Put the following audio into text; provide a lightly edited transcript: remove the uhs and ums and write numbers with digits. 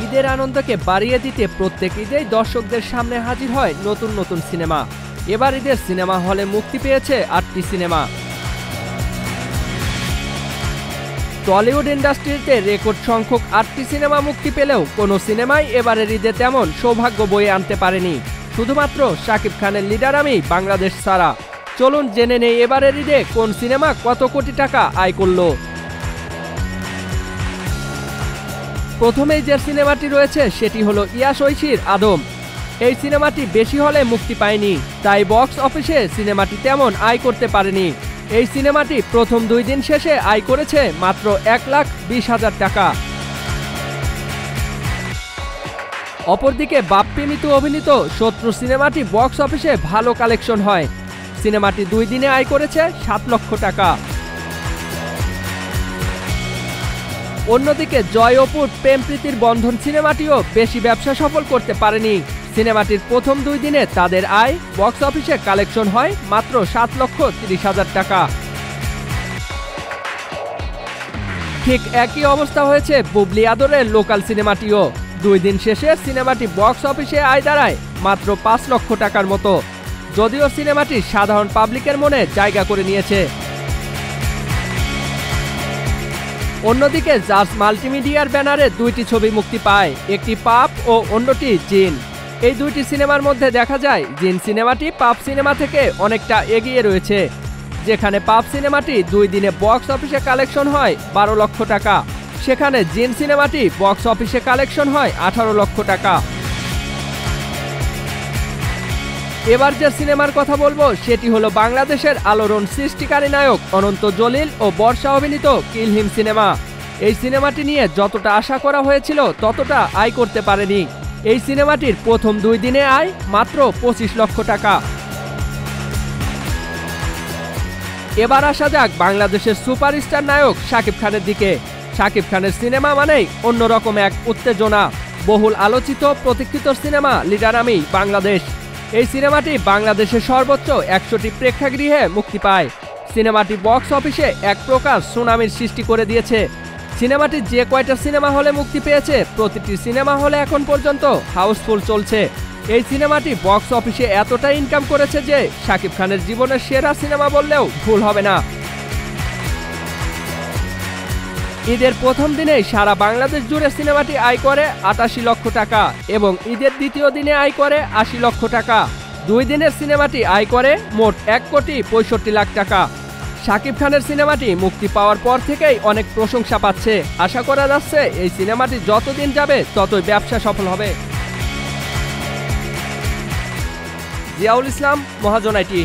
ঈদের আনন্দকে বাড়িয়ে দিতে প্রত্যেক ঈদেই দর্শকদের সামনে হাজির হয় নতুন নতুন সিনেমা। এবার ঈদের সিনেমা হলে মুক্তি পেয়েছে ৮টি সিনেমা। টলিউড ইন্ডাস্ট্রিতে রেকর্ড সংখ্যক ৮টি সিনেমা মুক্তি পেলেও কোনো সিনেমাই এবারের ঈদে তেমন সৌভাগ্য বয়ে আনতে পারেনি, শুধুমাত্র শাকিব খানের লিডার আমি বাংলাদেশ ছাড়া। চলুন জেনে নেই এবারের ঈদে কোন সিনেমা কত কোটি টাকা আয় করল। প্রথমেই যে সিনেমাটি রয়েছে সেটি হলো ইয়াশ ঐশীর আদম। এই সিনেমাটি বেশি হলে মুক্তি পায়নি, তাই বক্স অফিসে সিনেমাটি তেমন আয় করতে পারেনি। এই সিনেমাটি প্রথম 2 দিন শেষে আয় করেছে মাত্র 1,20,000 টাকা। অপরদিকে বাপ্পি মিতু অভিনীত শত্রু সিনেমাটি বক্স অফিসে ভালো কালেকশন হয়। সিনেমাটি 2 দিনে আয় করেছে 7 লক্ষ টাকা। অন্যদিকে জয় অপুর প্রেম প্রীতির বন্ধন সিনেমাটিও বেশি ব্যবসা সফল করতে পারেনি। সিনেমাটির প্রথম 2 দিনে তাদের আয় বক্স অফিসে কালেকশন হয় মাত্র 7,30,000 টাকা। ঠিক একই অবস্থা হয়েছে বুবলি আদরের লোকাল সিনেমাটিও। 2 দিন শেষে সিনেমাটি বক্স অফিসে আয় দাঁড়ায় মাত্র 5 লক্ষ টাকার মতো, যদিও সিনেমাটি সাধারণ পাবলিকের মনে জায়গা করে নিয়েছে। অন্যদিকে জাজ মাল্টিমিডিয়ার ব্যানারে 2টি ছবি মুক্তি পায়, একটি পাপ ও অন্যটি জিন। এই 2টি সিনেমার মধ্যে দেখা যায় জিন সিনেমাটি পাপ সিনেমা থেকে অনেকটা এগিয়ে রয়েছে, যেখানে পাপ সিনেমাটি 2 দিনে বক্স অফিসে কালেকশন হয় 12 লক্ষ টাকা, সেখানে জিন সিনেমাটি বক্স অফিসে কালেকশন হয় 18 লক্ষ টাকা। এবার যে সিনেমার কথা বলবো সেটি হলো বাংলাদেশের আলোড়ন সৃষ্টিকারী নায়ক অনন্ত জলিল ও বর্ষা অভিনীত কিল হিম সিনেমা। এই সিনেমাটি নিয়ে যতটা আশা করা হয়েছিল ততটা আয় করতে পারেনি। এই সিনেমাটির প্রথম 2 দিনে আয় মাত্র 25 লক্ষ টাকা। এবার আসা যাক বাংলাদেশের সুপারস্টার নায়ক শাকিব খানের দিকে। শাকিব খানের সিনেমা মানেই অন্যরকম এক উত্তেজনা। বহুল আলোচিত প্রতীক্ষিত সিনেমা লিডার আমি বাংলাদেশ। এই সিনেমাটি বাংলাদেশের সর্বোচ্চ 100টি প্রেক্ষাগৃহে মুক্তি পায়। সিনেমাটি বক্স অফিসে এক প্রকার সুনামির সৃষ্টি করে দিয়েছে। সিনেমাটি যে কয়টা সিনেমা হলে মুক্তি পেয়েছে প্রতিটি সিনেমা হলে এখন পর্যন্ত হাউসফুল চলছে। এই সিনেমাটি বক্স অফিসে এতটা ইনকাম করেছে যে শাকিব খানের জীবনের সেরা সিনেমা বললেও ভুল হবে না। ঈদের প্রথম দিনেই সারা বাংলাদেশ জুড়ে সিনেমাটি আয় করে 88 লক্ষ টাকা এবং ঈদের দ্বিতীয় দিনে আয় করে 80 লক্ষ টাকা। 2 দিনের সিনেমাটি আয় করে মোট 1,65,00,000 টাকা। শাকিব খানের সিনেমাটি মুক্তি পাওয়ার পর থেকেই অনেক প্রশংসা পাচ্ছে। আশা করা যাচ্ছে এই সিনেমাটি যতদিন যাবে ততই ব্যবসা সফল হবে। জিয়াউল ইসলাম, মহাজন আইটি।